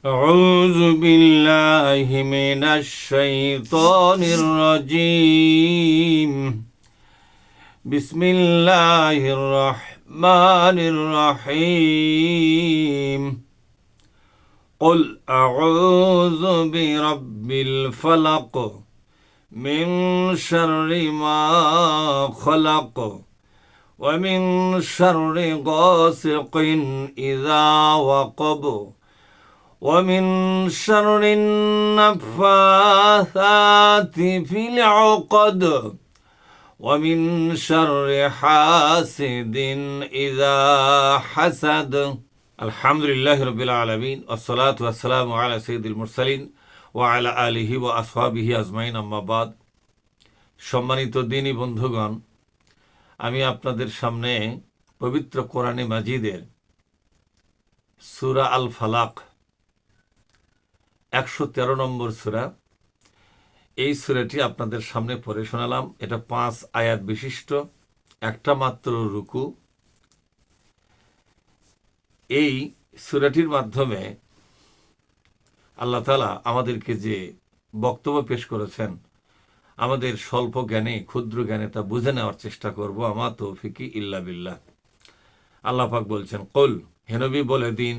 أعوذ بالله من الشيطان الرجيم بسم الله الرحمن الرحيم قل أعوذ برب الفلق من شر ما خلق ومن شر غاسق إذا وقب ومن شر النفاثات في العقد ومن شر حاسد إذا حسد الحمد لله رب العالمين والصلاة والسلام على سيد المرسلين وعلى آله وأصحابه أجمعين أما بعد সম্মানিত দিনী বন্ধুগণ, আমি আপনাদের সামনে পবিত্র কোরআনে মাজিদের সূরা আল ফালাক 113 নম্বর সূরা, এই সূরাটি আপনাদের সামনে পড়ে শোনালাম। এটা 5 আয়াত বিশিষ্ট, একটা মাত্র রুকু। এই সূরাটির মাধ্যমে আল্লাহ তাআলা আমাদেরকে যে বক্তব্য পেশ করেছেন, আমাদের স্বল্প জ্ঞানে, ক্ষুদ্র জ্ঞানে তা বুঝে নেওয়ার চেষ্টা করব। আমা তৌফিকি ইল্লা বিল্লাহ। আল্লাহ পাক বলছেন, কল, হে নবী বলে দিন,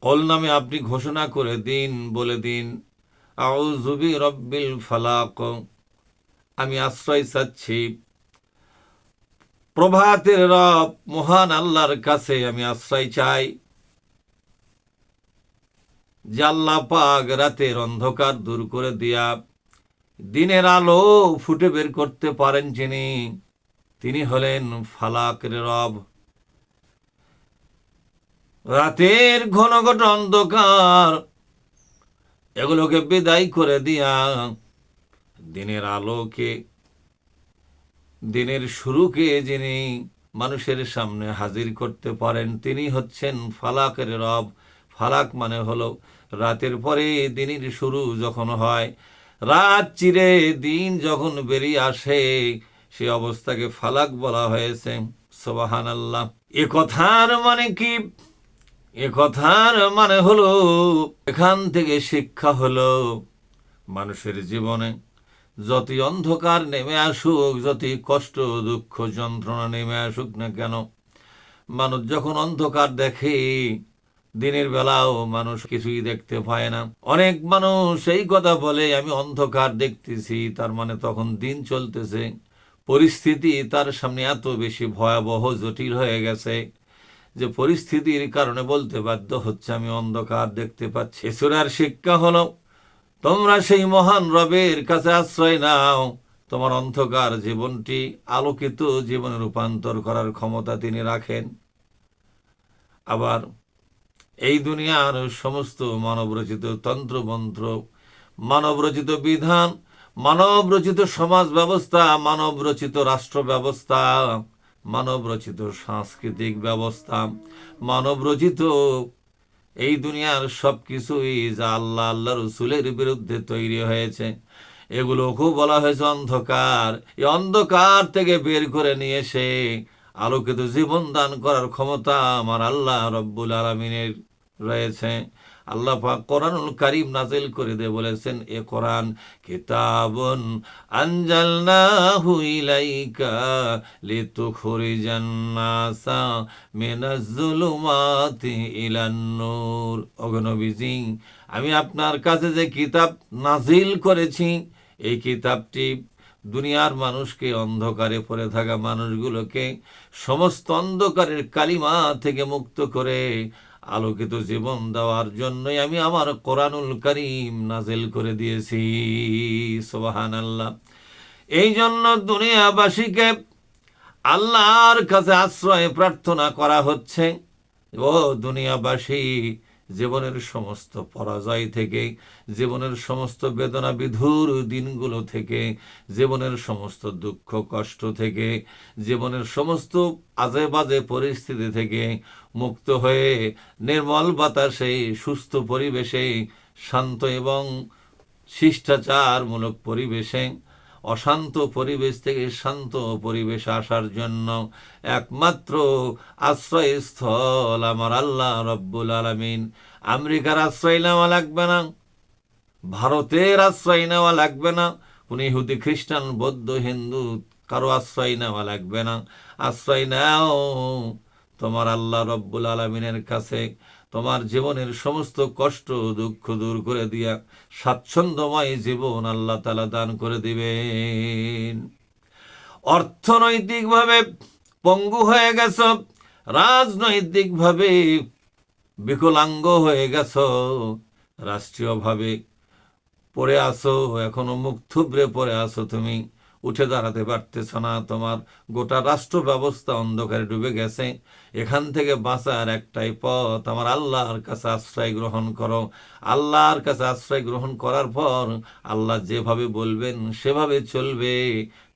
কল নামে আপনি ঘোষণা করে দিন, বলে দিন, আউযু বিরাব্বিল ফালাক, আমি আশ্রয় চাচ্ছি প্রভাতের রব মহান আল্লাহর কাছে আমি আশ্রয় চাই, যে আল্লাহ পাক রাতের অন্ধকার দূর করে দিয়া দিনের আলো ফুটে বের করতে পারেন যিনি, তিনি হলেন ফালাকের রব। রাতের ঘন ঘন অন্ধকার এগুলোকে বিদায় করে দিয়া দিনের আলোকে, দিনের শুরুকে যিনি মানুষের সামনে হাজির করতে পারেন, তিনি হচ্ছেন ফালাকের রব। ফালাক মানে হলো রাতের পরে দিনের শুরু যখন হয়, রাত চিরে দিন যখন বেরিয়ে আসে, সে অবস্থাকে ফালাক বলা হয়েছে। সুবহানাল্লাহ। এ কথার মানে কি? এ কথার মানে হলো, এখান থেকে শিক্ষা হলো, মানুষের জীবনে যতই অন্ধকার নেমে আসুক, যতই কষ্ট দুঃখ যন্ত্রণা নেমে আসুক না কেন, মানুষ যখন অন্ধকার দেখে, দিনের বেলাও মানুষ কিছুই দেখতে পায় না। অনেক মানুষ এই কথা বলে, আমি অন্ধকার দেখতেছি, তার মানে তখন দিন চলতেছে, পরিস্থিতি তার সামনে এত বেশি ভয়াবহ জটিল হয়ে গেছে যে পরিস্থিতির কারণে বলতে বাধ্য হচ্ছে আমি অন্ধকার দেখতে পাচ্ছি। সূরার শিক্ষা হলো, তোমরা সেই মহান রবের কাছে আশ্রয় নাও, তোমার অন্ধকার জীবনটি আলোকিত জীবনে রূপান্তর করার ক্ষমতা তিনি রাখেন। আবার এই দুনিয়ার সমস্ত মানবরচিত তন্ত্রমন্ত্র, মানবরচিত বিধান, মানবরচিত সমাজ ব্যবস্থা, মানবরচিত রাষ্ট্র ব্যবস্থা, মানবরচিত সাংস্কৃতিক ব্যবস্থা, মানবরচিত এই দুনিয়ার সব কিছুই যা আল্লাহ আল্লাহ রসুলের বিরুদ্ধে তৈরি হয়েছে, এগুলোকেও বলা হয়েছে অন্ধকার। এই অন্ধকার থেকে বের করে নিয়ে এসে আলোকিত জীবন দান করার ক্ষমতা আমার আল্লাহ রব্বুল আলামিনের রয়েছে। আল্লাহ পাক কোরআনুল কারীম নাজিল করে দিয়ে বলেছেন, এ কোরআন কিতাবুন আনজালনাহু ইলাইকা লিতুখরিজান নাসা মিনাজ যুলুমাতি ইলান নূর। ওগো নবীজি, আমি আপনার কাছে যে কিতাব নাজিল করেছি, এই কিতাবটি দুনিয়ার মানুষকে, অন্ধকারে পড়ে থাকা মানুষগুলোকে সমস্ত অন্ধকারের কালিমা থেকে মুক্ত করে আলোকিত জীবন দেওয়ার জন্যই আমি আমার কোরআনুল কারীম নাজিল করে দিয়েছি। সুবহানাল্লাহ। এই জন্য দুনিয়াবাসীকে আল্লাহর কাছে আশ্রয় প্রার্থনা করা হচ্ছে। ও দুনিয়াবাসী, জীবনের সমস্ত পরাজয় থেকে, জীবনের সমস্ত বেদনা বিধুর দিনগুলো থেকে, জীবনের সমস্ত দুঃখ কষ্ট থেকে, জীবনের সমস্ত আজে বাজে পরিস্থিতি থেকে মুক্ত হয়ে নির্মল বাতাসে, সুস্থ পরিবেশে, শান্ত এবং শিষ্টাচারমূলক পরিবেশে অশান্ত পরিবেশ থেকে শান্ত পরিবেশে আসার জন্য একমাত্র আশ্রয়স্থল আমার আল্লাহ রব্বুল আলামিন। আমেরিকার আশ্রয় নেওয়া লাগবে না, ভারতের আশ্রয় নেওয়া লাগবে না, কোন ইহুদি খ্রিস্টান বৌদ্ধ হিন্দু কারো আশ্রয় নেওয়া লাগবে না। আশ্রয় নাও তোমার আল্লাহ রব্বুল আলামিনের কাছে। তোমার জীবনের সমস্ত কষ্ট দুঃখ দূর করে দিয়া স্বাচ্ছন্দ্যময় জীবন আল্লাহ তাআলা দান করে দিবেন। অর্থনৈতিকভাবে পঙ্গু হয়ে গেছ, রাজনৈতিকভাবে বিকলাঙ্গ হয়ে গেছ, রাষ্ট্রীয়ভাবে পড়ে আসো, এখনো মুখ থুবড়ে পড়ে আসো, তুমি উঠে দাঁড়াতে পারতেছ না, তোমার গোটা রাষ্ট্র ব্যবস্থা অন্ধকারে ডুবে গেছে। এখান থেকে বাঁচার একটাই পথ, আমার আল্লাহর কাছে আশ্রয় গ্রহণ করো। আল্লাহর কাছে আশ্রয় গ্রহণ করার পর আল্লাহ যেভাবে বলবেন সেভাবে চলবে,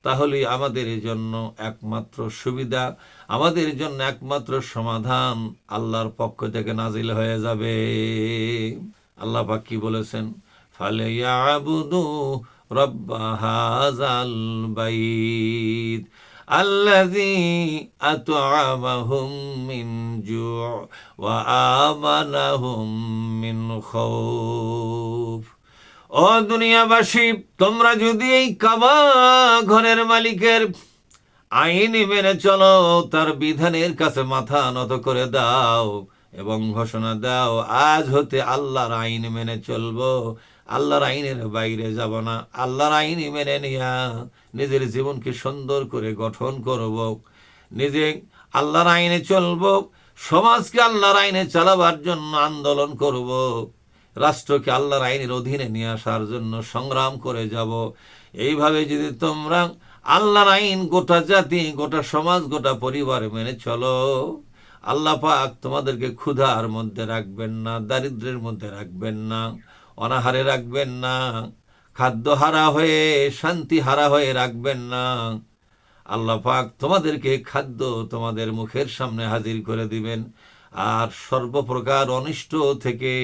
তাহলেই আমাদের জন্য একমাত্র সুবিধা, আমাদের জন্য একমাত্র সমাধান আল্লাহর পক্ষ থেকে নাজিল হয়ে যাবে। আল্লাহ পাক কি বলেছেন? ফালিয়াবুদু রব্ব হাযাল বাইত আল্লাযী আত'আমাহুম মিন জু' ওয়া আমানাহুম মিন খাউফ। ও দুনিয়াবাসী, তোমরা যদি এই কাবা ঘরের মালিকের আইন মেনে চলো, তার বিধানের কাছে মাথা নত করে দাও এবং ঘোষণা দাও, আজ হতে আল্লাহর আইন মেনে চলবো, আল্লাহর আইনের বাইরে যাব না, আল্লাহর আইন মেনে নিয়া নিজের জীবনকে সুন্দর করে গঠন করব, নিজে আল্লাহর আইনে চলব, সমাজকে আল্লাহর আইনে চালাবার জন্য আন্দোলন করব, রাষ্ট্রকে আল্লাহর আইনের অধীনে নিয়ে আসার জন্য সংগ্রাম করে যাব। এইভাবে যদি তোমরা আল্লাহর আইন গোটা জাতি, গোটা সমাজ, গোটা পরিবার মেনে চলো, আল্লাহ পাক তোমাদেরকে ক্ষুধার মধ্যে রাখবেন না, দারিদ্রের মধ্যে রাখবেন না, অনাহারে রাখবেন না, খাদ্য হারা হয়ে, শান্তি হারা হয়ে রাখবেন না। আল্লাহ পাক তোমাদেরকে খাদ্য তোমাদের মুখের সামনে হাজির করে দিবেন, আর সর্বপ্রকার অনিষ্ট থেকে,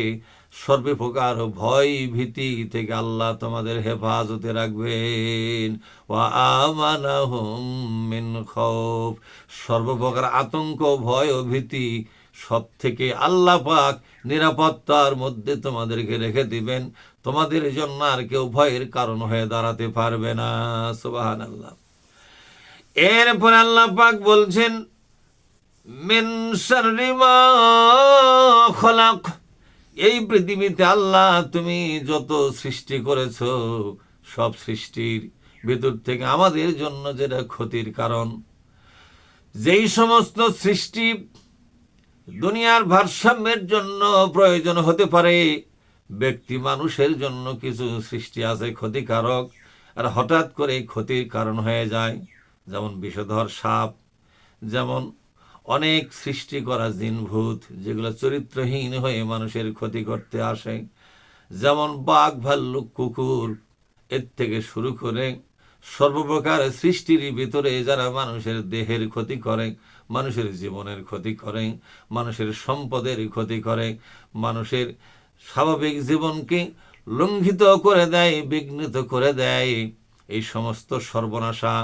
সর্বপ্রকার ভয় ভীতি থেকে আল্লাহ তোমাদের হেফাজতে রাখবেন। ওয়া আমানাহুম মিন খাউফ, সর্বপ্রকার আতঙ্ক, ভয় ও ভীতি সব থেকে আল্লাহ পাক নিরাপত্তার মধ্যে তোমাদেরকে রেখে দিবেন। তোমাদের জন্য আর কেউ ভয়ের কারণ হয়ে দাঁড়াতে পারবে না। সুবহানাল্লাহ। এরপর আল্লাহ পাক বলছেন, মিন শাররি মা খলাক, এই পৃথিবীতে আল্লাহ তুমি যত সৃষ্টি করেছ, সব সৃষ্টির ভিতর থেকে আমাদের জন্য যেটা ক্ষতির কারণ, যেই সমস্ত সৃষ্টি দুনিয়ার ভারসাম্যের জন্য প্রয়োজন হতে পারে, ব্যক্তি মানুষের জন্য কিছু সৃষ্টি আছে ক্ষতিকারক, আর হঠাৎ করে ক্ষতির কারণ হয়ে যায়, যেমন বিষধর সাপ, যেমন অনেক সৃষ্টি করা জিন ভূত যেগুলো চরিত্রহীন হয়ে মানুষের ক্ষতি করতে আসে, যেমন বাঘ, ভাল্লুক, কুকুর, এর থেকে শুরু করে সর্বপ্রকার সৃষ্টির ভিতরে যারা মানুষের দেহের ক্ষতি করে, মানুষের জীবনের ক্ষতি করে, মানুষের সম্পদের ক্ষতি করে, মানুষের স্বাভাবিক জীবনকে লঙ্ঘিত করে দেয়, বিঘ্নিত করে দেয়, এই সমস্ত সর্বনাশা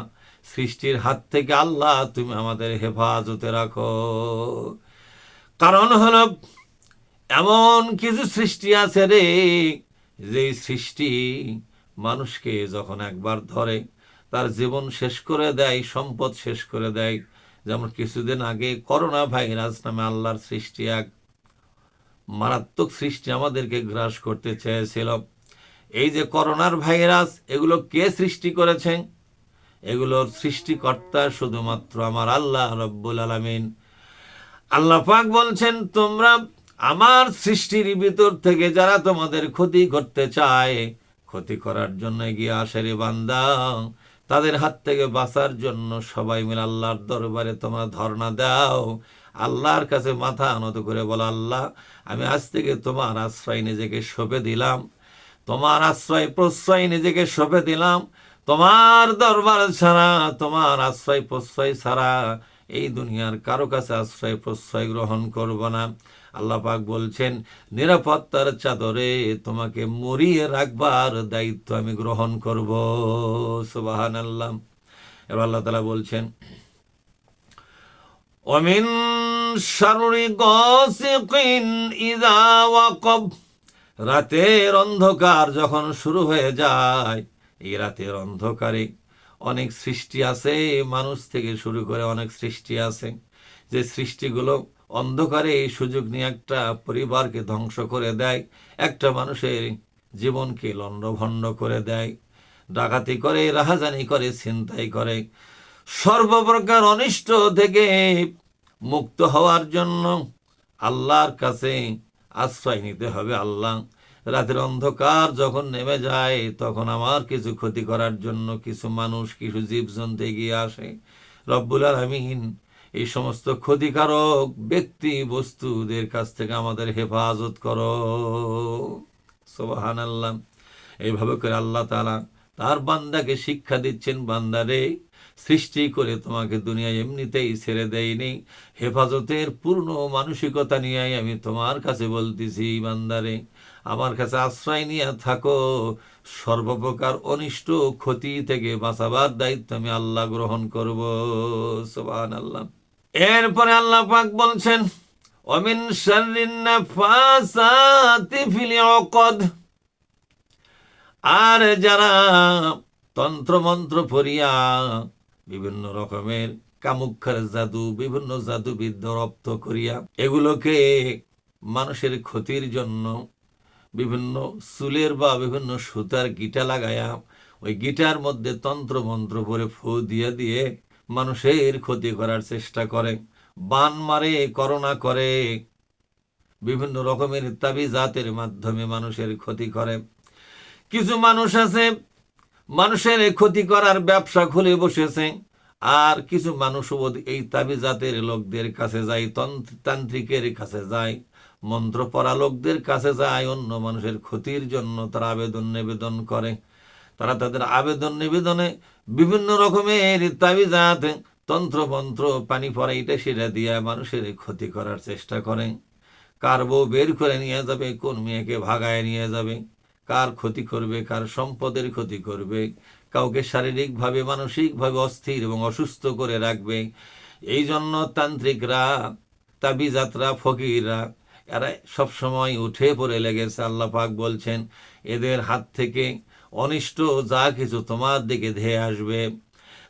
সৃষ্টির হাত থেকে আল্লাহ তুমি আমাদের হেফাজতে রাখো। কারণ হলো এমন কিছু সৃষ্টি আছে রে, যে সৃষ্টি মানুষকে যখন একবার ধরে তার জীবন শেষ করে দেয়, সম্পদ শেষ করে দেয়। যেমন কিছুদিন আগে করোনা ভাইরাস নামে আল্লাহর সৃষ্টি এক মারাত্মক সৃষ্টি আমাদেরকে গ্রাস করতে চেয়েছিল। এই যে করোনার ভাইরাস, এগুলো কে সৃষ্টি করেছেন? এগুলোর সৃষ্টিকর্তা শুধুমাত্র আমার আল্লাহ রব্বুল আলামিন। আল্লাহ পাক বলছেন, তোমরা আমার সৃষ্টির ভিতর থেকে যারা তোমাদের ক্ষতি করতে চায়, ক্ষতি করার জন্য এগিয়ে আসে রে বান্দা, তাদের হাত থেকে বাঁচার জন্য সবাই মিলে আল্লাহর দরবারে তোমরা ধর্ণা দাও, আল্লাহর কাছে মাথা নত করে বলো, আল্লাহ আমি আজ থেকে তোমার আশ্রয় নিজেকে সঁপে দিলাম, তোমার আশ্রয় প্রশ্রয় নিজেকে সঁপে দিলাম, তোমার দরবার ছাড়া, তোমার আশ্রয় প্রশ্রয় ছাড়া এই দুনিয়ার কারো কাছে আশ্রয় প্রশ্রয় গ্রহণ করব না। আল্লাহ পাক বলছেন, নিরাপত্তার চাদরে তোমাকে মুড়িয়ে রাখবার দায়িত্ব আমি গ্রহণ করব। সুবহানাল্লাহ। এবার আল্লাহ তাআলা বলছেন, ওমিন শাররি গাসিকিন ইযা ওয়াকাব, রাতের অন্ধকার যখন শুরু হয়ে যায়, এই রাতের অন্ধকারে অনেক সৃষ্টি আছে, মানুষ থেকে শুরু করে অনেক সৃষ্টি আছে, যে সৃষ্টিগুলো অন্ধকারে এই সুযোগ নিয়ে একটা পরিবারকে ধ্বংস করে দেয়, একটা মানুষের জীবনকে লণ্ডভণ্ড করে দেয়, ডাকাতি করে, রাহাজানি করে, ছিনতাই করে। সর্বপ্রকার অনিষ্ট থেকে মুক্ত হওয়ার জন্য আল্লাহর কাছে আশ্রয় নিতে হবে। আল্লাহ, রাতের অন্ধকার যখন নেমে যায় তখন আমার কিছু ক্ষতি করার জন্য কিছু মানুষ, কিছু জীবজন্তু এগিয়ে আসে। রব্বুল আলামিন, এই সমস্ত ক্ষতিকারক ব্যক্তি বস্তুদের কাছ থেকে আমাদের হেফাজত করো। সুবহানাল্লাহ। এইভাবে করে আল্লাহ তাআলা তার বান্দাকে শিক্ষা দিচ্ছেন, বান্দারে, সৃষ্টি করে তোমাকে দুনিয়ায় এমনিতেই ছেড়ে দেয়নি, হেফাজতের পূর্ণ মানসিকতা নিয়ে আমি তোমার কাছে বলতেছি, বান্দারে, আমার কাছে আশ্রয় নিয়ে থাকো, সর্বপ্রকার অনিষ্ট ক্ষতি থেকে বাঁচাবার দায়িত্ব আমি আল্লাহ গ্রহণ করব। সুবহানাল্লাহ। এরপরে আল্লাহ পাক বলছেন, ওমিন শাররিন নাফাসাতি ফিল উকদ, আর যারা তন্ত্রমন্ত্র পড়িয়া বিভিন্ন রকমের কামুক্ষার জাদু, বিভিন্ন জাদুবিদ্যা রপ্ত করিয়া এগুলোকে মানুষের ক্ষতির জন্য বিভিন্ন চুলের বা বিভিন্ন সুতার গিটা লাগায়া ওই গিটার মধ্যে তন্ত্রমন্ত্র পরে ফু দিয়ে দিয়ে মানুষের ক্ষতি করার চেষ্টা করে, বান মারে, করোনা করে, বিভিন্ন রকমের তাবিজাতের মাধ্যমে মানুষের ক্ষতি করে। কিছু মানুষ আছে মানুষের ক্ষতি করার ব্যবসা খুলে বসেছে, আর কিছু মানুষ এই তাবিজাতের লোকদের কাছে যায়, তান্ত্রিকের কাছে যায়, মন্ত্র পড়া লোকদের কাছে যায়, অন্য মানুষের ক্ষতির জন্য তারা আবেদন নিবেদন করে। তারা তাদের আবেদন নিবেদনে বিভিন্ন রকমের তাবিজাত, তন্ত্রমন্ত্র, পানি পড়া, এটা সেটা দিয়ে মানুষের ক্ষতি করার চেষ্টা করে। কার বউ বের করে নিয়ে যাবে, কোন মেয়েকে ভাগায় নিয়ে যাবে, কার ক্ষতি করবে, কার সম্পদের ক্ষতি করবে, কাউকে শারীরিকভাবে মানসিকভাবে অস্থির এবং অসুস্থ করে রাখবে। এই জন্য তান্ত্রিকরা, তাবিজাতরা, ফকিররা, এরা সবসময় উঠে পড়ে লেগেছে। আল্লাহ পাক বলছেন, এদের হাত থেকে অনিষ্ট যা কিছু তোমার দিকে ধেয়ে আসবে,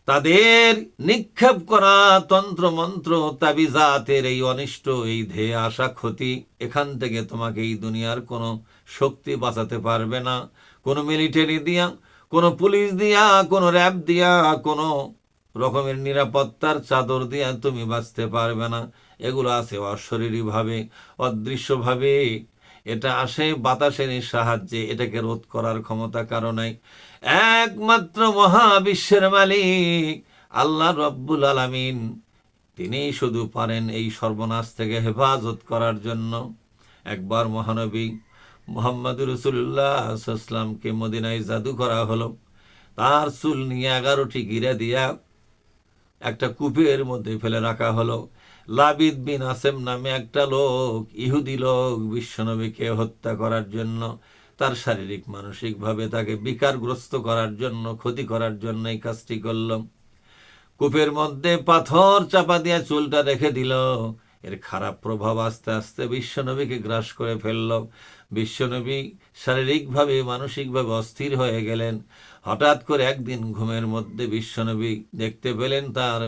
তাদের নিক্ষেপ করা তন্ত্রমন্ত্র, তাবিজাতের এই অনিষ্ট, এই ধেয়ে আসা ক্ষতি, এখান থেকে তোমাকে এই দুনিয়ার কোনো শক্তি বাঁচাতে পারবে না। কোনো মিলিটারি দিয়া, কোনো পুলিশ দিয়া, কোনো র্যাব দিয়া, কোনো রকমের নিরাপত্তার চাদর দিয়া তুমি বাঁচতে পারবে না। এগুলো আছে অশরীরীভাবে, অদৃশ্যভাবে। এটা আসে বাতাসের সাহায্যে, এটাকে রোধ করার ক্ষমতা কারো নাই। একমাত্র মহাবিশ্বের মালিক আল্লাহ রব্বুল আলামিন, তিনি শুধু পারেন এই সর্বনাশ থেকে হেফাজত করার জন্য। একবার মহানবী মুহাম্মদ রাসূলুল্লাহ সাল্লাল্লাহু আলাইহি ওয়াসাল্লামকে মদিনায় জাদু করা হলো। তার চুল নিয়ে 11টি গিরা দিয়া একটা কূপের মধ্যে ফেলে রাখা হলো। লাবিদ বিন আসেম নামে একটা লোক, ইহুদি লোক, বিশ্বনবীকে হত্যা করার জন্য, তার শারীরিক মানসিকভাবে তাকে বিকারগ্রস্ত করার জন্য, ক্ষতি করার জন্য এই কাজটি করল। কূপের মধ্যে পাথর চাপা দিয়া চুলটা রেখে দিল। এর খারাপ প্রভাব আস্তে আস্তে বিশ্বনবীকে গ্রাস করে ফেলল। বিশ্বনবী শারীরিকভাবে মানসিকভাবে অস্থির হয়ে গেলেন। হঠাৎ করে একদিন ঘুমের মধ্যে বিশ্বনবী দেখতে পেলেন তার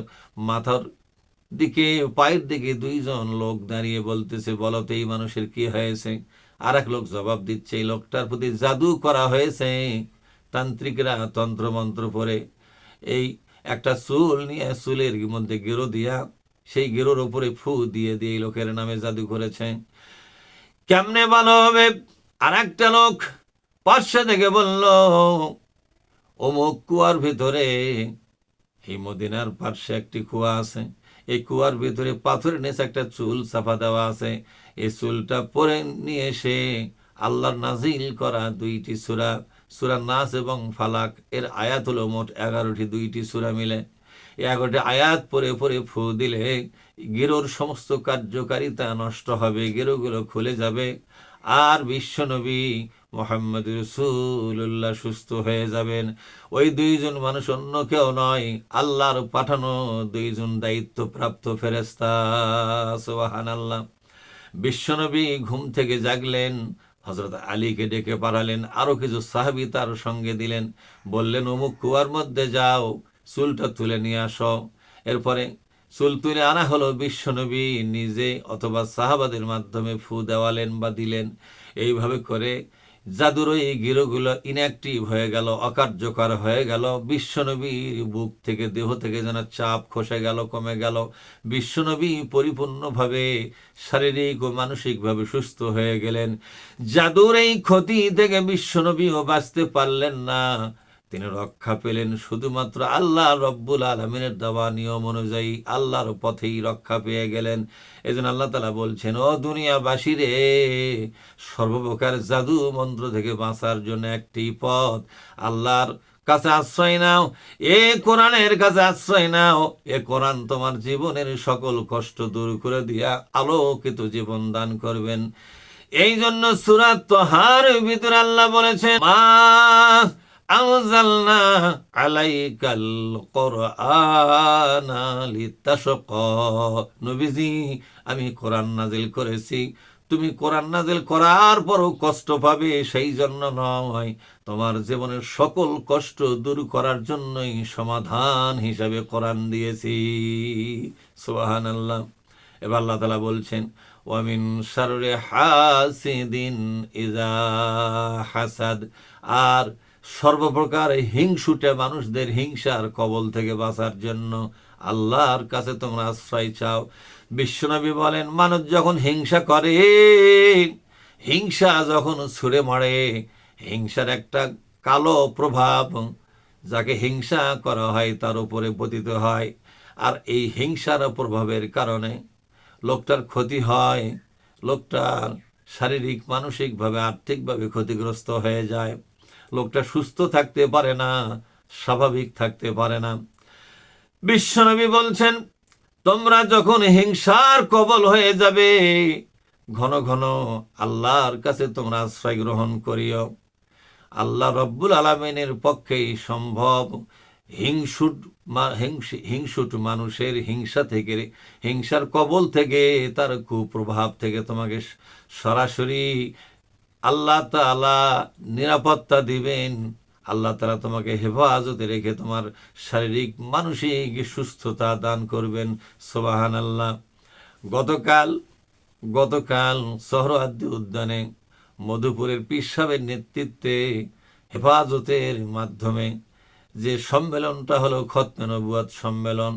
মাথার দিকে, পায়ের দিকে দুইজন লোক দাঁড়িয়ে বলতেছে, বলো তো এই মানুষের কি হয়েছে? আর এক লোক জবাব দিচ্ছে, এই লোকটার প্রতি জাদু করা হয়েছে। তান্ত্রিকরা তন্ত্রমন্ত্র পরে এই একটা চুল নিয়ে চুলের মধ্যে গেরো দিয়া, সেই গেরোর উপরে ফু দিয়ে দিয়ে এই লোকের নামে জাদু করেছে। কেমনে ভালো হবে? আর একটা লোক পাশে থেকে বলল, অমুক কুয়ার ভিতরে, এই মদিনার পার্শ্বে একটি কুয়া আছে, এই কুয়ার ভিতরে পাথরের নিচে একটা চুল চাপা দেওয়া আছে। এই চুলটা পরে নিয়ে এসে আল্লাহর নাজিল করা 2টি সূরা, সূরা নাস এবং ফালাক, এর আয়াত হলো মোট 11টি, 2টি সূরা মিলে 11টি আয়াত পরে পরে ফু দিলে গেরোর সমস্ত কার্যকারিতা নষ্ট হবে, গেরোগুলো খুলে যাবে, আর বিশ্বনবী মোহাম্মদ রসুল্লাহ সুস্থ হয়ে যাবেন। ওই দুইজন মানুষ অন্য কেউ নয়, আল্লাহর পাঠানো দুইজন দায়িত্বপ্রাপ্ত ফেরেশতা। সুবহানাল্লাহ। বিশ্বনবী ঘুম থেকে জাগলেন, হযরত আলীকে ডেকে পাঠালেন, আরো কিছু সাহাবী তার সঙ্গে দিলেন, বললেন অমুক কুয়ার মধ্যে যাও, চুলটা তুলে নিয়ে আসো। এরপরে চুল তুলে আনা হলো, বিশ্বনবী নিজে অথবা সাহাবাদের মাধ্যমে ফু দেওয়ালেন বা দিলেন। এইভাবে করে জাদুর এই গিরোগুলো ইনঅ্যাক্টিভ হয়ে গেল, অকার্যকর হয়ে গেল। বিশ্বনবীর বুক থেকে, দেহ থেকে যেন চাপ খসে গেল, কমে গেল। বিশ্বনবী পরিপূর্ণভাবে শারীরিক ও মানসিকভাবে সুস্থ হয়ে গেলেন। জাদুর এই ক্ষতি থেকে বিশ্বনবীও বাঁচতে পারলেন না, তিনি রক্ষা পেলেন শুধুমাত্র আল্লাহ রব্বুল আলমিনের দেওয়া নিয়ম অনুযায়ী, আল্লাহর পথেই রক্ষা পেয়ে গেলেন। এই জন্য আল্লাহ তাআলা বলছেন, ও দুনিয়াবাসী রে, সর্বপ্রকার জাদু মন্ত্র থেকে বাঁচার জন্য একটি পথ, আল্লাহর কাছে আশ্রয় নাও, এ কোরআনের কাছে আশ্রয় নাও। এ কোরআন তোমার জীবনের সকল কষ্ট দূর করে দিয়া আলোকিত জীবন দান করবেন। এই জন্য সূরা তাহার ভিতরে আল্লাহ বলেছেন, মা আনজালনা আলাইকাল কোরআনা লিতাশকা, নবীজি আমি কোরআন নাজিল করেছি, তুমি কোরআন নাজিল করার পরও কষ্ট পাবে সেই জন্য নয়, তোমার জীবনের সকল কষ্ট দূর করার জন্যই সমাধান হিসাবে কোরআন দিয়েছি। সুবহানাল্লাহ। এবার আল্লাহ তাআলা বলছেন, ওয়ামিন শাররি হাসিদিন ইজা হাসাদ, আর সর্বপ্রকার হিংসুটে মানুষদের হিংসার কবল থেকে বাঁচার জন্য আল্লাহর কাছে তোমরা আশ্রয় চাও। বিশ্বনবী বলেন, মানুষ যখন হিংসা করে, হিংসা যখন ছুঁড়ে মারে, হিংসার একটা কালো প্রভাব যাকে হিংসা করা হয় তার উপরে পতিত হয়। আর এই হিংসার প্রভাবের কারণে লোকটার ক্ষতি হয়, লোকটার শারীরিক, মানসিকভাবে, আর্থিকভাবে ক্ষতিগ্রস্ত হয়ে যায়, লোকটা সুস্থ থাকতে পারে না, স্বাভাবিক থাকতে পারে না। বিশ্বনবী বলছেন, তোমরা যখন হিংসার কবল হয়ে যাবে, ঘন ঘন আল্লাহর কাছে তোমরা আশ্রয় গ্রহণ করিও। আল্লাহ রব্বুল আলামিনের পক্ষেই সম্ভব হিংসুট মানুষের হিংসা থেকে, হিংসার কবল থেকে, তার কুপ্রভাব থেকে তোমাকে সরাসরি আল্লাহ তাআলা নিরাপত্তা দিবেন। আল্লাহ তাআলা তোমাকে হেফাজতে রেখে তোমার শারীরিক, মানসিক সুস্থতা দান করবেন। সুবহানাল্লাহ। গতকাল সোহরাওয়ার্দী উদ্যানে মধুপুরের পীর সাহেবের নেতৃত্বে হেফাজতের মাধ্যমে যে সম্মেলনটা হলো খতমে নবুয়ত সম্মেলন,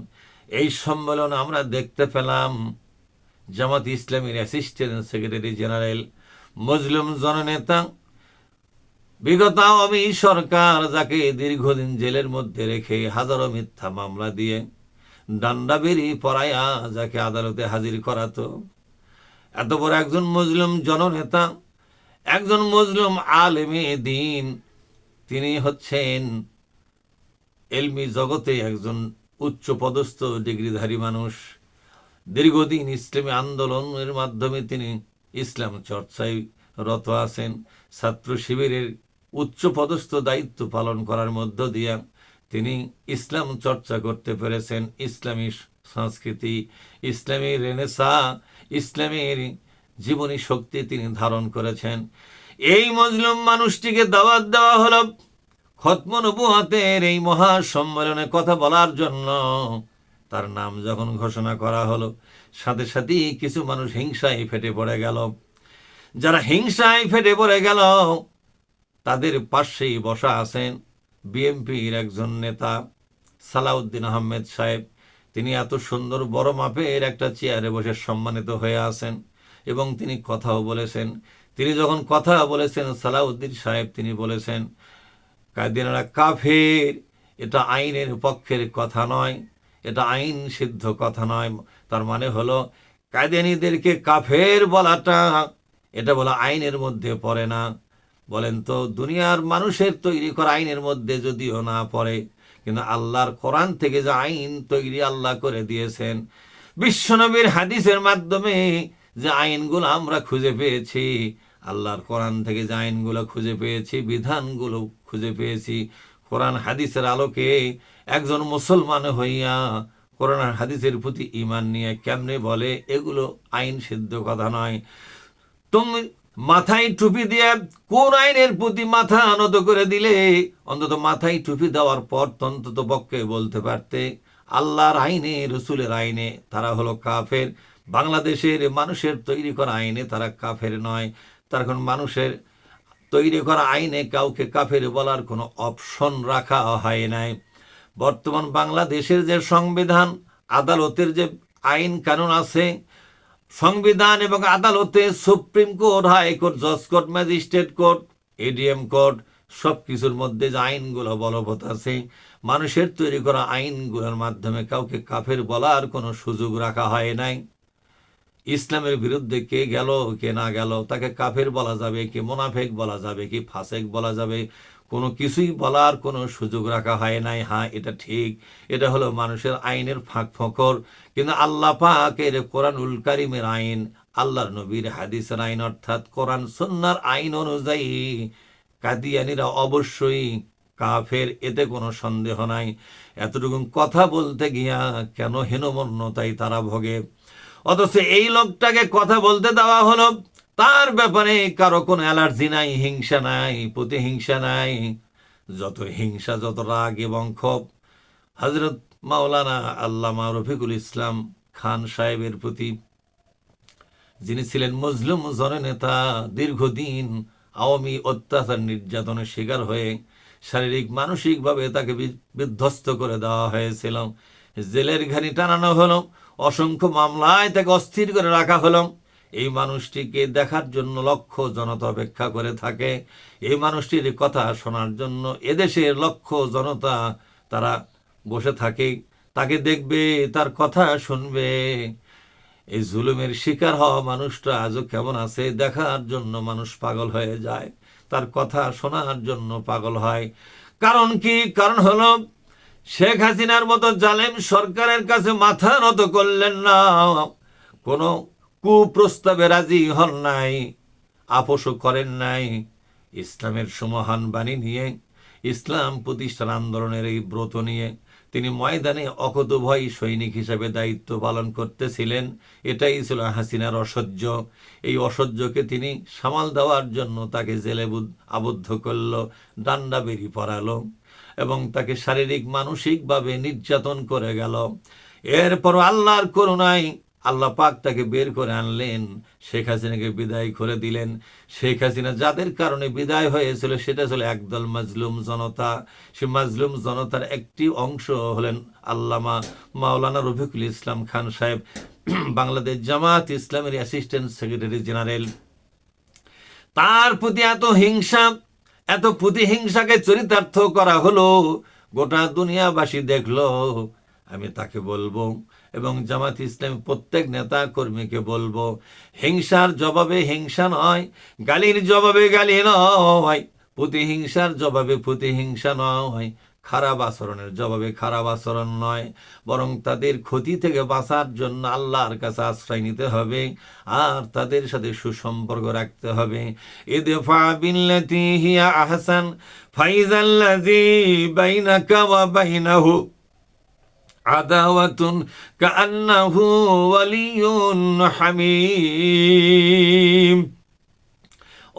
এই সম্মেলন আমরা দেখতে পেলাম জামাত ইসলামীর অ্যাসিস্ট্যান্ট সেক্রেটারি জেনারেল, মজলুম জননেতা, বিগত আওয়ামী সরকার যাকে দীর্ঘদিন জেলের মধ্যে রেখে হাজারো মিথ্যা মামলা দিয়ে ডান্ডাবেরি পরায়া যাকে আদালতে হাজির করাতো, এত বড় একজন মজলুম জননেতা, একজন মজলুম আলেমে দ্বীন, তিনি হচ্ছেন এলমি জগতে একজন উচ্চ পদস্থ ডিগ্রিধারী মানুষ। দীর্ঘদিন ইসলামী আন্দোলনের মাধ্যমে তিনি ইসলাম চর্চায় রত আছেন। ছাত্র শিবিরের উচ্চ পদস্থ দায়িত্ব পালন করার মধ্য দিয়ে তিনি ইসলাম চর্চা করতে পেরেছেন। ইসলামী সংস্কৃতি, ইসলামী রেনেসা, ইসলামের জীবনী শক্তি তিনি ধারণ করেছেন। এই মজলুম মানুষটিকে দাওয়াত দেওয়া হলো খতমে নবুয়তের এই মহা সম্মেলনে কথা বলার জন্য। তার নাম যখন ঘোষণা করা হলো, সাথে সাথেই কিছু মানুষ হিংসায় ফেটে পড়ে গেল। যারা হিংসায় ফেটে পড়ে গেল, তাদের পাশেই বসা আছেন বিএনপির একজন নেতা সালাউদ্দিন আহমেদ সাহেব। তিনি এত সুন্দর বড় মাপের একটা চেয়ারে বসে সম্মানিত হয়ে আছেন এবং তিনি কথাও বলেছেন। তিনি যখন কথা বলেছেন, সালাউদ্দিন সাহেব তিনি বলেছেন, কাদিয়ানীরা কাফের, এটা আইনের পক্ষের কথা নয়, এটা আইন সিদ্ধ কথা নয়। তার মানে হলো কাদিয়ানীদেরকে কাফের বলাটা, এটা বলা আইনের মধ্যে পড়ে না। বলেন তো, দুনিয়ার মানুষের তৈরি করা আইনের মধ্যে যদিও না পড়ে, কিন্তু আল্লাহর কোরআন থেকে যে আইন তৈরি আল্লাহ করে দিয়েছেন, বিশ্বনবীর হাদিসের মাধ্যমে যে আইনগুলো আমরা খুঁজে পেয়েছি, আল্লাহর কোরআন থেকে যে আইনগুলো খুঁজে পেয়েছি, বিধানগুলো খুঁজে পেয়েছি, কোরআন হাদিসের আলোকে একজন মুসলমান হইয়া কোরআন হাদিসের প্রতি ঈমান নিয়ে কেমনে বলে এগুলো আইন সিদ্ধ কথা নয়। তুমি মাথায় টুপি দিয়ে কোন আইনের প্রতি মাথা নত করে দিলে, অন্তত মাথায় টুপি দেওয়ার পর অন্তত পক্ষে বলতে পারতে আল্লাহর আইনে, রসুলের আইনে তারা হলো কাফের। বাংলাদেশের মানুষের তৈরি করা আইনে তারা কাফের নয়। তার কারণ মানুষের তৈরি করা আইনে কাউকে কাফের বলার কোনো অপশন রাখা হয় নাই। বর্তমান বাংলাদেশের যে সংবিধান, আদালতের যে আইন কানুন আছে, সংবিধান এবং আদালতে সুপ্রিম কোর্ট, হাইকোর্ট, জজ court, magistrate court, ADM court, সব কিছুর মধ্যে যে আইনগুলো বলবৎ আছে, মানুষের তৈরি করা আইনগুলোর মাধ্যমে কাউকে কাফের বলার কোনো সুযোগ রাখা হয় নাই। ইসলামের বিরুদ্ধে কে গেল কে না গেল তাকে কাফের বলা যাবে কি, মোনাফেক বলা যাবে কি, ফাসেক বলা যাবে, কোনো কিছুই বলার কোনো সুযোগ রাখা হয় নাই। হ্যাঁ, এটা ঠিক, এটা হলো মানুষের আইনের ফাঁক ফোকর। কিন্তু আল্লাহ পাকের কোরআনুল কারীমের আইন, আল্লাহর নবীর হাদিসের আইন, অর্থাৎ কোরআন সুন্নাহর আইন অনুযায়ী কাদিয়ানীরা অবশ্যই কাফের, এতে কোনো সন্দেহ নাই। এতটুকু কথা বলতে গিয়া কেন হীনমন্যতায় তারা ভোগে। অথচ এই লোকটাকে কথা বলতে দেওয়া হলো, তার ব্যাপারে কারো কোনো অ্যালার্জি নাই, হিংসা নাই, প্রতিহিংসা নাই। যত হিংসা, যত রাগ এবং ক্ষোভ হযরত মাওলানা আল্লামা রফিকুল ইসলাম খান সাহেবের প্রতি, যিনি ছিলেন মজলুম জননেতা, দীর্ঘদিন আওয়ামী অত্যাচার নির্যাতনের শিকার হয়ে শারীরিক মানসিকভাবে তাকে বিধ্বস্ত করে দেওয়া হয়েছিল, জেলের ঘানি টানানো হলো, অসংখ্য মামলায় তাকে অস্থির করে রাখা হলো। এই মানুষটিকে দেখার জন্য লক্ষ জনতা অপেক্ষা করে থাকে, এই মানুষটির কথা শোনার জন্য এদেশের লক্ষ জনতা তারা বসে থাকে, তাকে দেখবে, তার কথা শুনবে। এই জুলুমের শিকার হওয়া মানুষটা আজও কেমন আছে দেখার জন্য মানুষ পাগল হয়ে যায়, তার কথা শোনার জন্য পাগল হয়। কারণ কি? কারণ হলো শেখ হাসিনার মতো জালেম সরকারের কাছে মাথা নত করলেন না, কোনো কুপ্রস্তাবে রাজি হন নাই, আপোষও করেন নাই। ইসলামের সমহান বাণী নিয়ে, ইসলাম প্রতিষ্ঠার আন্দোলনের এই ব্রত নিয়ে তিনি ময়দানে অকুতোভয় সৈনিক হিসেবে দায়িত্ব পালন করতেছিলেন। এটাই ছিল হাসিনার অসহ্য। এই অসহ্যকে তিনি সামাল দেওয়ার জন্য তাকে জেলে আবদ্ধ করল, ডান্ডা বেরি পরালো এবং তাকে শারীরিক মানসিকভাবে নির্যাতন করে গেল। এরপর আল্লাহর করুণায় আল্লাহ পাক তাকে বের করে আনলেন, শেখ হাসিনাকে বিদায় করে দিলেন। শেখ হাসিনা যাদের কারণে বিদায় হয়েছিল সেটা ছিল একদল মাজলুম জনতা। সে মাজলুম জনতার একটি অংশ হলেন আল্লামা মাওলানা রফিকুল ইসলাম খান সাহেব, বাংলাদেশ জামাত ইসলামের অ্যাসিস্ট্যান্ট সেক্রেটারি জেনারেল। তার প্রতি এত হিংসা, এত প্রতিহিংসাকে চরিতার্থ করা হলো, গোটা দুনিয়াবাসী দেখলো। আমি তাকে বলবো এবং জামাত ইসলামী প্রত্যেক নেতা কর্মীকে বলবো, হিংসার জবাবে হিংসা নয়, গালির জবাবে গালি নয়, প্রতিহিংসার জবাবে প্রতিহিংসা নয়, খারাপ আচরণের জবাবে খারাপ আচরণ নয়, বরং তাদের ক্ষতি থেকে বাঁচার জন্য আল্লাহর কাছে আশ্রয় নিতে হবে আর তাদের সাথে সুসম্পর্ক রাখতে হবে। ইদফা বিল্লাতি হিয়া আহসান ফাইজাল্লাযী বাইনাকা ওয়া বাইনাহু আদাওয়াতুন কাআন্নাহু ওয়ালিয়ুন হামীম।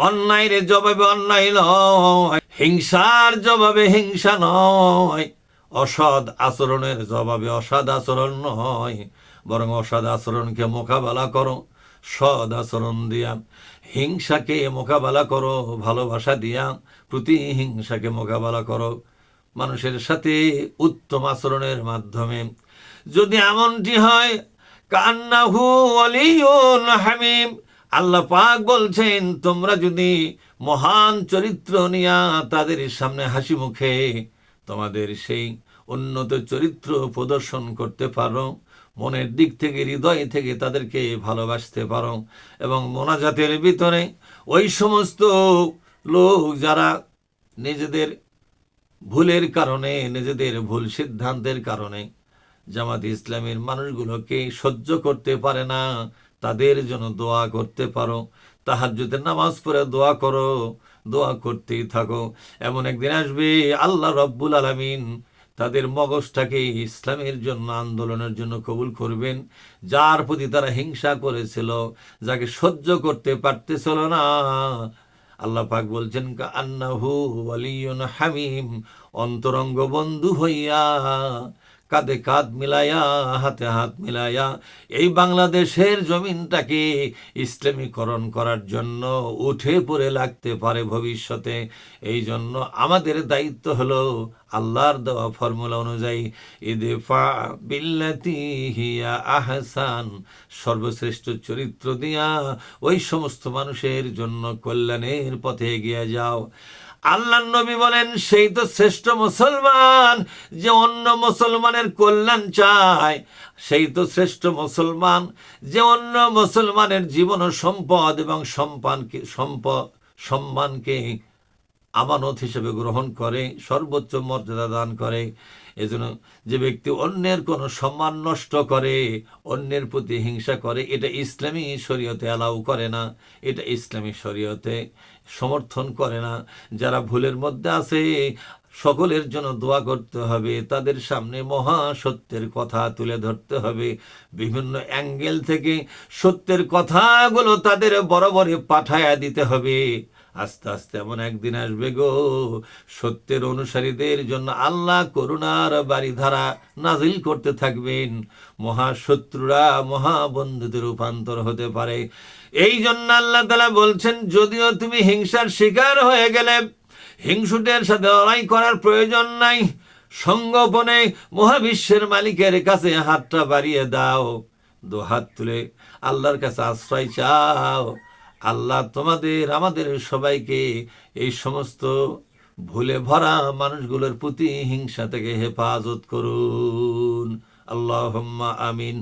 অন্যায়ের জবাবে অন্যায় নয়, হিংসার জবাবে হিংসা নয়, অসৎ আচরণের জবাবে অসৎ আচরণ নয়, বরং অসৎ আচরণকে মোকাবেলা করো সৎ আচরণ দিয়া, হিংসাকে মোকাবেলা করো ভালোবাসা দিয়া, প্রতিহিংসাকে মোকাবেলা করো মানুষের সাথে উত্তম আচরণের মাধ্যমে। যদি এমনটি হয়, কান্নাহু ওয়ালিয়ুন হামীম, আল্লাহ পাক বলছেন তোমরা যদি মহান চরিত্র নিয়া তাদের সামনে হাসি মুখে তোমাদের সেই উন্নত চরিত্র প্রদর্শন করতে পারো, মনের দিক থেকে হৃদয় থেকে তাদেরকে ভালোবাসতে পারো এবং মোনাজাতের ভিতরে ওই সমস্ত লোক যারা নিজেদের ভুলের কারণে, নিজেদের ভুল সিদ্ধান্তের কারণে জামাত ইসলামের মানুষগুলোকে সহ্য করতে পারে না, তাদের জন্য দোয়া করতে পারো, তাহাজ্জুদের নামাজ পড়ে দোয়া করো, দোয়া করতেই থাকো। এমন একদিন আসবে আল্লাহ রব্বুল আলামিন তাদের মগজটাকে ইসলামের জন্য, আন্দোলনের জন্য কবুল করবেন। যার প্রতি তারা হিংসা করেছিল, যাকে সহ্য করতে পারতেছিল না, আল্লাহ পাক বলছেন কান্নাহু ওয়ালিয়ুন হামিম, অন্তরঙ্গ বন্ধু হইয়া, কাঁধে কাঁধ মিলাইয়া, হাতে হাত মিলাইয়া এই বাংলাদেশের জমিনটাকে ইসলামীকরণ করার জন্য উঠে পড়ে লাগতে পারে ভবিষ্যতে। এই জন্য আমাদের দায়িত্ব হলো আল্লাহর দেওয়া ফর্মুলা অনুযায়ী ইদফা বিল্লাতি হিয়া আহসান, সর্বশ্রেষ্ঠ চরিত্র দিয়া ওই সমস্ত মানুষের জন্য কল্যাণের পথে এগিয়ে যাও। আল্লাহ নবী বলেন, সেই তো শ্রেষ্ঠ মুসলমান যে অন্য মুসলমানের কল্যাণ চায়, সেই তো শ্রেষ্ঠ মুসলমান যে অন্য মুসলমানের জীবন ও সম্পদ এবং সম্মানকে আমানত হিসেবে গ্রহণ করে, সর্বোচ্চ মর্যাদা দান করে। এজন্য যে ব্যক্তি অন্যের কোনো সম্মান নষ্ট করে, অন্যের প্রতি হিংসা করে, এটা ইসলামী শরীয়তে অ্যালাউ করে না, এটা ইসলামী শরীয়তে সমর্থন করে না। যারা ভুলের মধ্যে আছে সকলের জন্য দোয়া করতে হবে, তাদের সামনে মহা সত্যের কথা তুলে ধরতে হবে, বিভিন্ন অ্যাঙ্গেল থেকে সত্যের কথাগুলো তাদের বরাবরে পাঠায়া দিতে হবে। আস্তে আস্তে এমন একদিন আসবে গো, সত্যের অনুসারীদের জন্য আল্লাহ করুণার বারিধারা নাজিল করতে থাকবেন, মহাশত্রুরা মহাবন্ধুতে রূপান্তর হতে পারে। এই জন্য আল্লাহ তাআলা বলছেন, যদিও তুমি হিংসার শিকার হয়ে গেলে, হিংসুটের সাথে লড়াই করার প্রয়োজন নাই, সঙ্গোপনে মহাবিশ্বের মালিকের কাছে হাতটা বাড়িয়ে দাও, দু হাত তুলে আল্লাহর কাছে আশ্রয় চাও। আল্লাহ তোমাদের আমাদের সবাইকে এই সমস্ত ভুলে ভরা মানুষগুলোর প্রতি হিংসা থেকে হেফাজত করুন। আল্লাহুম্মা আমিন।